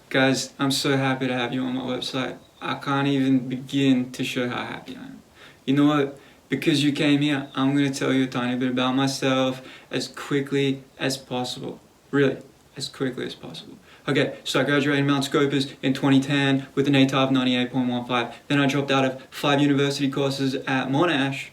Guys, I'm so happy to have you on my website. I can't even begin to show how happy I am. You know what? Because you came here, I'm going to tell you a tiny bit about myself as quickly as possible. Really, as quickly as possible. Okay, so I graduated Mount Scopus in 2010 with an ATAR of 98.15. Then I dropped out of 5 university courses at Monash.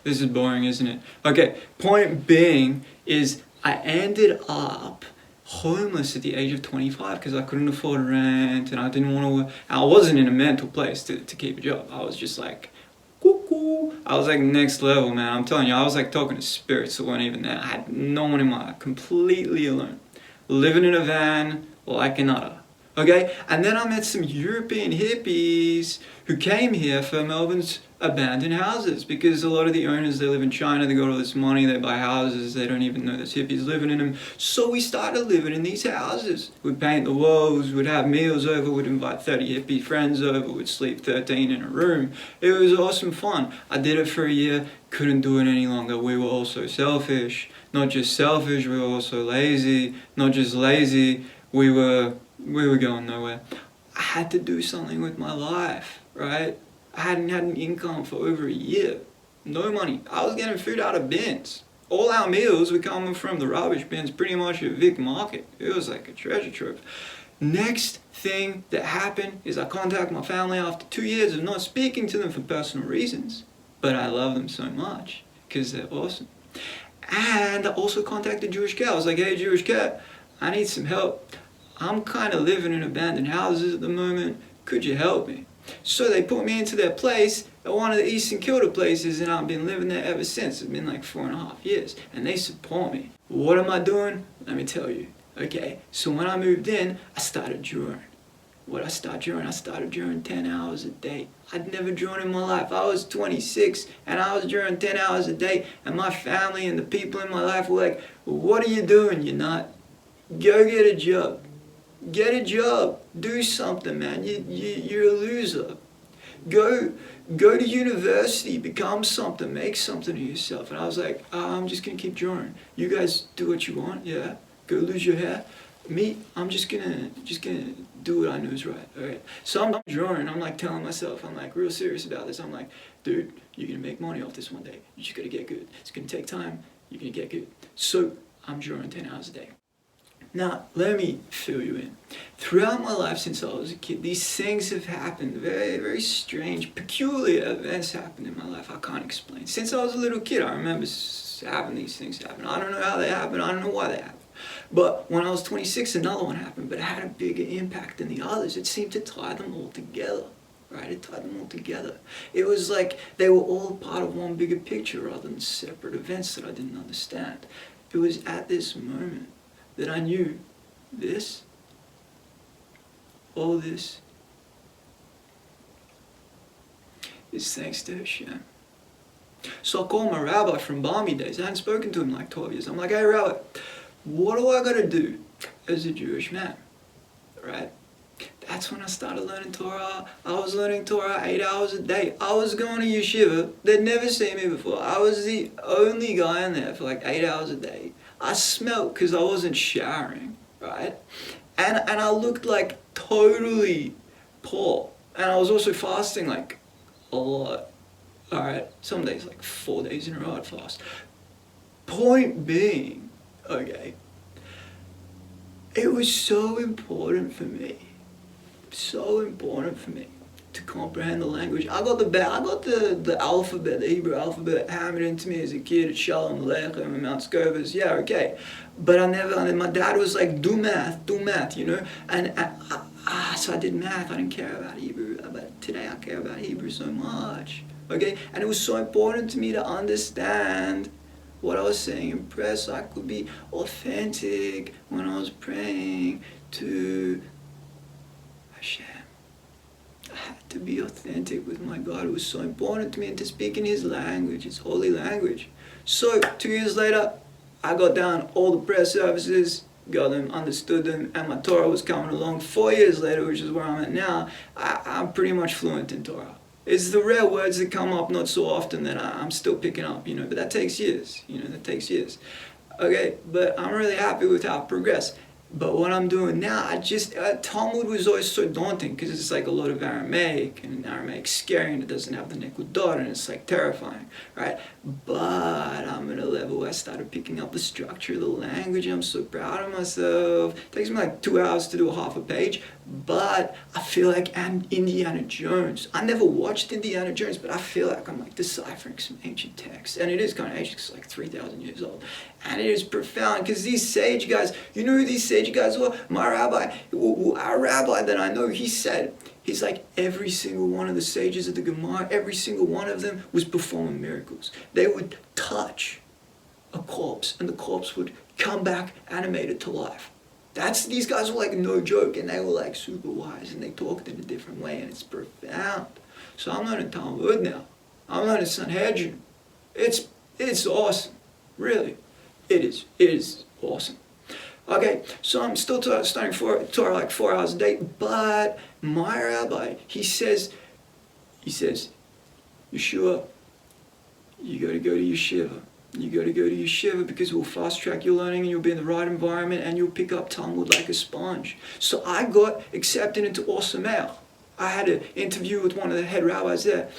This is boring, isn't it? Okay, point being is I ended up homeless at the age of 25 because I couldn't afford rent and I didn't want to. I wasn't in a mental place to keep a job. I was just like, cuckoo. I was like next level, man. I'm telling you, I was like talking to spirits that weren't even there. I had no one in my life, completely alone, living in a van like an otter. Okay, and then I met some European hippies who came here for Melbourne's abandoned houses because a lot of the owners, they live in China, they got all this money, they buy houses, they don't even know there's hippies living in them. So we started living in these houses. We'd paint the walls, we'd have meals over, we'd invite 30 hippie friends over, we'd sleep 13 in a room. It was awesome fun. I did it for a year, couldn't do it any longer. We were also selfish. Not just selfish, we were also lazy. Not just lazy, we were going nowhere. I had to do something with my life, right? I hadn't had an income for over a year. No money. I was getting food out of bins. All our meals were coming from the rubbish bins pretty much at Vic Market. It was like a treasure trove. Next thing that happened is I contacted my family after 2 years of not speaking to them for personal reasons. But I love them so much because they're awesome. And I also contacted Jewish Cat. I was like, hey, Jewish Cat, I need some help. I'm kind of living in abandoned houses at the moment. Could you help me? So they put me into their place at one of the Eastern Kilda places, and I've been living there ever since. It's been like 4.5 years, and they support me. What am I doing? Let me tell you. Okay, so when I moved in, I started drawing. What I started drawing? I started drawing 10 hours a day. I'd never drawn in my life. I was 26, and I was drawing 10 hours a day, and my family and the people in my life were like, what are you doing, you nut? Go get a job. Get a job. Do something, man. You're a loser. Go to university. Become something. Make something of yourself. And I was like, I'm just going to keep drawing. You guys do what you want. Yeah. Go lose your hair. Me, I'm just gonna do what I know is right. All right. So I'm drawing. I'm like telling myself, I'm like real serious about this. I'm like, dude, you're going to make money off this one day. You just got to get good. It's going to take time. You're going to get good. So I'm drawing 10 hours a day. Now, let me fill you in. Throughout my life since I was a kid, these things have happened. Very, very strange, peculiar events happened in my life I can't explain. Since I was a little kid, I remember having these things happen. I don't know how they happened. I don't know why they happened. But when I was 26, another one happened, but it had a bigger impact than the others. It seemed to tie them all together. Right? It tied them all together. It was like they were all part of one bigger picture rather than separate events that I didn't understand. It was at this moment that I knew this, all this, is thanks to Hashem. So I called my rabbi from Barmy days. I hadn't spoken to him in like 12 years. I'm like, hey rabbi, what do I got to do as a Jewish man? Right? That's when I started learning Torah. I was learning Torah 8 hours a day. I was going to yeshiva. They'd never seen me before. I was the only guy in there for like 8 hours a day. I smelled because I wasn't showering, right? And I looked like totally poor. And I was also fasting like a lot. All right, some days like 4 days in a row I'd fast. Point being, okay, it was so important for me to comprehend the language. I got the alphabet, the Hebrew alphabet hammered into me as a kid at Shalom Aleichem and Mount Scopus. Yeah, okay. But my dad was like, do math, you know? And so I did math. I didn't care about Hebrew. But today I care about Hebrew so much. Okay? And it was so important to me to understand what I was saying in prayer so I could be authentic when I was praying to Hashem. I had to be authentic with my God. It was so important to me and to speak in His language, His holy language. So 2 years later, I got down all the prayer services, got them, understood them, and my Torah was coming along. 4 years later, which is where I'm at now, I'm pretty much fluent in Torah. It's the rare words that come up not so often that I'm still picking up, you know, but that takes years, that takes years. Okay, but I'm really happy with how I progressed. But what I'm doing now, Talmud was always so daunting because it's like a lot of Aramaic, and Aramaic's scary and it doesn't have the Nekudot and it's like terrifying, right? But I'm at a level where I started picking up the structure of the language. I'm so proud of myself. It takes me like 2 hours to do a half a page, but I feel like I'm Indiana Jones. I never watched Indiana Jones, but I feel like I'm like deciphering some ancient text. And it is kind of ancient, it's like 3,000 years old. And it is profound because these sage guys, you know who these sage guys were? My rabbi, our rabbi that I know, he said, he's like every single one of the sages of the Gemara, every single one of them was performing miracles. They would touch a corpse and the corpse would come back animated to life. These guys were like no joke, and they were like super wise and they talked in a different way, and it's profound. So I'm learning Talmud now. I'm learning Sanhedrin. It's awesome. Really. It is awesome. Okay, so I'm still studying Torah like 4 hours a day, but my rabbi, he says, Yeshua, you gotta go to yeshiva. You gotta go to yeshiva because it will fast track your learning and you'll be in the right environment and you'll pick up Talmud like a sponge. So I got accepted into Osamel. I had an interview with one of the head rabbis there.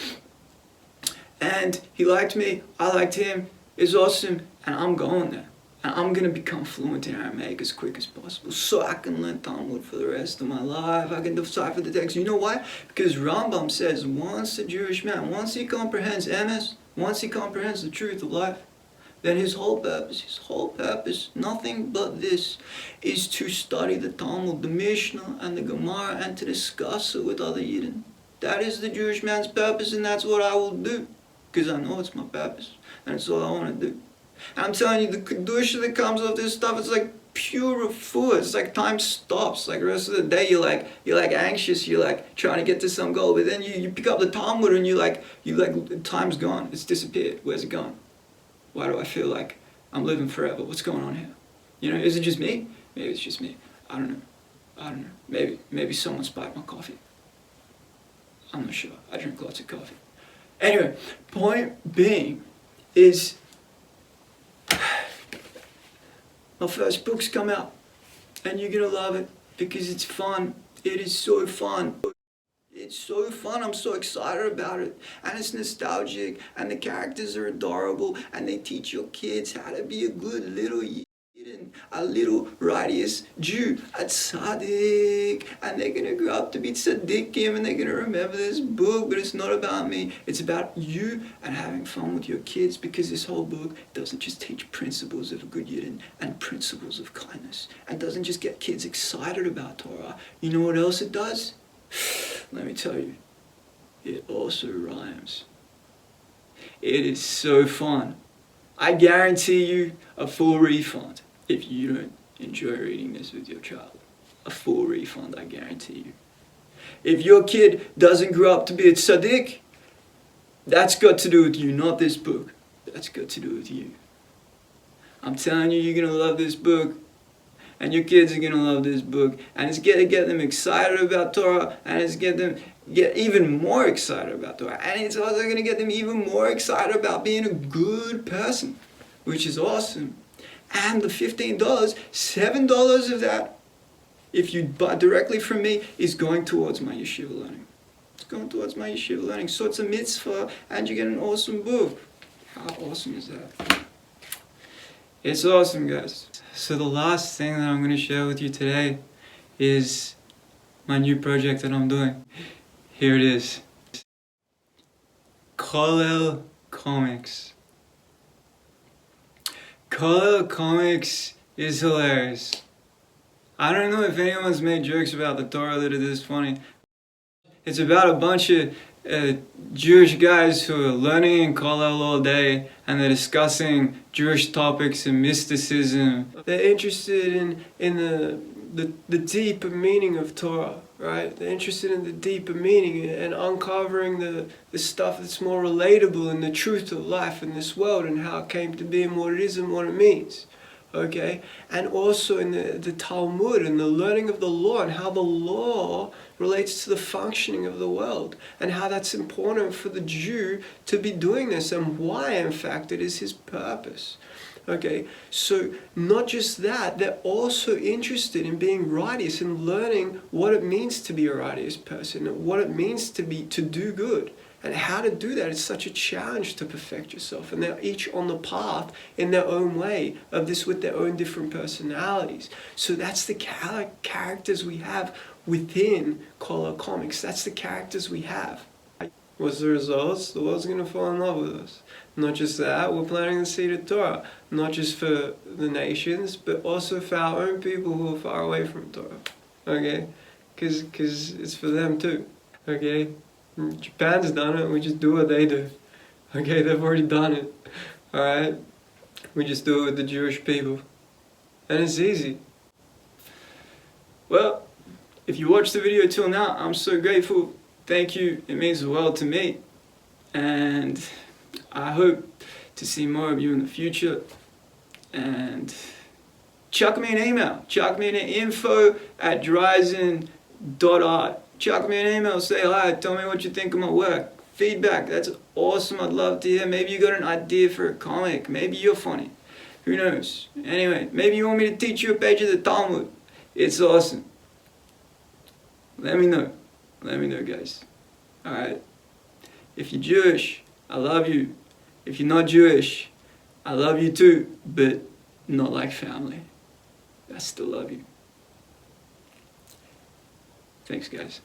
And he liked me, I liked him, it's awesome, and I'm going there. And I'm going to become fluent in Aramaic as quick as possible so I can learn Talmud for the rest of my life. I can decipher the text. You know why? Because Rambam says once a Jewish man, once he comprehends emes, once he comprehends the truth of life, then his whole purpose, nothing but this, is to study the Talmud, the Mishnah, and the Gemara, and to discuss it with other Yidden. That is the Jewish man's purpose, and that's what I will do. Because I know it's my purpose, and it's all I want to do. And I'm telling you, the kedusha that comes off this stuff, it's like pure food. It's like time stops. Like the rest of the day, you're like anxious. You're like trying to get to some goal, but then you pick up the Talmud and you like time's gone. It's disappeared. Where's it gone? Why do I feel like I'm living forever? What's going on here? You know, is it just me? Maybe it's just me. I don't know. Maybe someone spiked my coffee. I'm not sure. I drink lots of coffee. Anyway, point being is my first book's come out and you're gonna love it because it's fun. It is so fun. It's so fun. I'm so excited about it. And it's nostalgic and the characters are adorable and they teach your kids how to be a good little Yidden, a little righteous Jew, a tzaddik. And they're going to grow up to be tzaddikim and they're going to remember this book. But it's not about me. It's about you and having fun with your kids, because this whole book doesn't just teach principles of a good Yidden and principles of kindness. And doesn't just get kids excited about Torah. You know what else it does? Let me tell you, it also rhymes. It is so fun. I guarantee you a full refund if you don't enjoy reading this with your child. A full refund, I guarantee you. If your kid doesn't grow up to be a tzaddik, that's got to do with you, not this book. That's got to do with you. I'm telling you, you're going to love this book. And your kids are going to love this book. And it's going to get them excited about Torah. And it's going to get even more excited about Torah. And it's also going to get them even more excited about being a good person, which is awesome. And the $15, $7 of that, if you buy directly from me, is going towards my yeshiva learning. It's going towards my yeshiva learning. So it's a mitzvah and you get an awesome book. How awesome is that? It's awesome, guys. So the last thing that I'm going to share with you today is my new project that I'm doing. Here it is. Kollel Comics. Kollel Comics is hilarious. I don't know if anyone's made jokes about the Torah that are this funny. It's about a bunch of Jewish guys who are learning in Kollel all day, and they're discussing Jewish topics and mysticism. They're interested in the deeper meaning of Torah, right? They're interested in the deeper meaning and uncovering the stuff that's more relatable in the truth of life in this world and how it came to be and what it is and what it means. Okay? And also in the Talmud and the learning of the law and how the law relates to the functioning of the world and how that's important for the Jew to be doing this and why, in fact, it is his purpose. Okay, so not just that, they're also interested in being righteous and learning what it means to be a righteous person, and what it means to do good, and how to do that. It's such a challenge to perfect yourself, and they're each on the path in their own way of this, with their own different personalities. So that's the characters we have within Color Comics. That's the characters we have. What's the results? The world's going to fall in love with us. Not just that, we're planting the seed of Torah, not just for the nations, but also for our own people who are far away from Torah. Okay? Because it's for them too. Okay? Japan's done it, we just do what they do. Okay, they've already done it. Alright? We just do it with the Jewish people. And it's easy. Well, if you watched the video till now, I'm so grateful. Thank you, it means the world to me. And I hope to see more of you in the future. And chuck me an email. Chuck me an info@Dryzun.art. Chuck me an email, say hi, tell me what you think of my work. Feedback, that's awesome, I'd love to hear. Maybe you got an idea for a comic. Maybe you're funny. Who knows? Anyway, maybe you want me to teach you a page of the Talmud. It's awesome. Let me know. Let me know, guys. Alright? If you're Jewish, I love you. If you're not Jewish, I love you too, but not like family. I still love you. Thanks, guys.